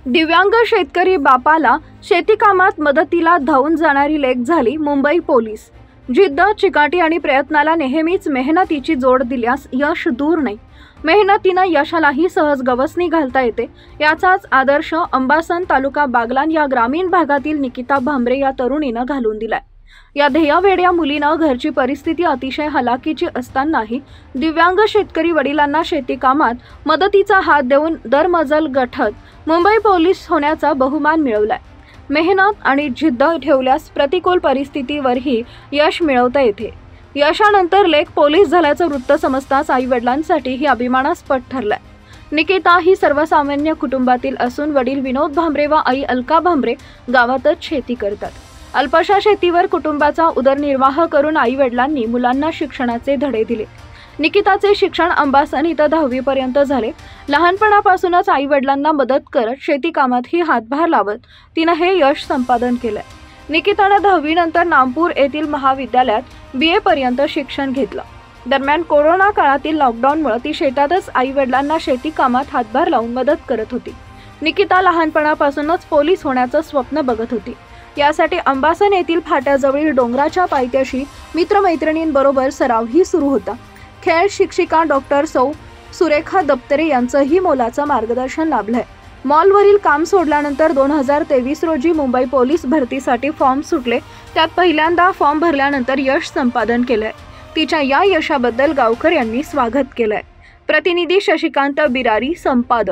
दिव्यांग शेतकरी बापाला शेती कामात मदतीला धावून जाणारी लेक झाली मुंबई पोलीस। जिद्द, चिकाटी आणि प्रयत्नाला नेहमीच मेहनतीची जोड दिल्यास यश दूर नाही। मेहनतीनं यशालाही सहज गवसणी घालता येते, याचाच आदर्श अंबासन तालुका बागलाण या ग्रामीण भागातील निकिता भांबरे या तरुणीनं घालून दिलाय। या ध्येयवेड्या मुलीनं घरची परिस्थिती अतिशय हलाखीची असतानाही दिव्यांग शेतकरी वडिलांना शेती कामात मदतीचा हात देऊन दरमजल गठत मुंबई पोलीस होण्याचा बहुमान मिळवलाय। मेहनत आणि जिद्द ठेवल्यास प्रतिकूल परिस्थितीवरही यश मिळवता येते। यशानंतर लेक पोलीस झाल्याचं वृत्त समजताच आई वडिलांसाठी ही अभिमानास्पद ठरलाय। निकिता ही सर्वसामान्य कुटुंबातील असून वडील विनोद भांबरे व आई अलका भांबरे गावातच शेती करतात। अल्पशा शेतीवर कुटुंबाचा उदरनिर्वाह करून आई वडिलांनी मुलांना शिक्षणाचे धडे दिले। निकिताचे शिक्षण अंबासन इथं 10वी पर्यंत झाले। लहानपणापासूनच आई वडिलांना मदत करत शेती कामातही हातभार लावत तिनं हे यश संपादन केलंय। निकितानं 10वी नंतर नामपूर येथील महाविद्यालयात BA पर्यंत शिक्षण घेतलं। दरम्यान कोरोना काळातील लॉकडाऊनमुळे ती शेतातच आई वडिलांना शेती कामात हातभार लावून मदत करत होती। निकिता लहानपणापासूनच पोलीस होण्याचं स्वप्न बघत होती। यासाठी अंबासन येथील फाट्याजवळील डोंगराच्या पायथ्याशी मित्रमैत्रिणींबरोबर सरावही सुरू होता। खेळ शिक्षिका डॉक्टर सौ सुरेखा दप्तरे यांचंही मोलाचं मार्गदर्शन लाभलंय। मॉलवरील काम सोडल्यानंतर 2023 रोजी मुंबई पोलीस भरतीसाठी फॉर्म सुटले। त्यात पहिल्यांदा फॉर्म भरल्यानंतर यश संपादन केलंय। तिच्या या यशाबद्दल गावकर यांनी स्वागत केलंय। प्रतिनिधी शशिकांत बिरारी, संपादक।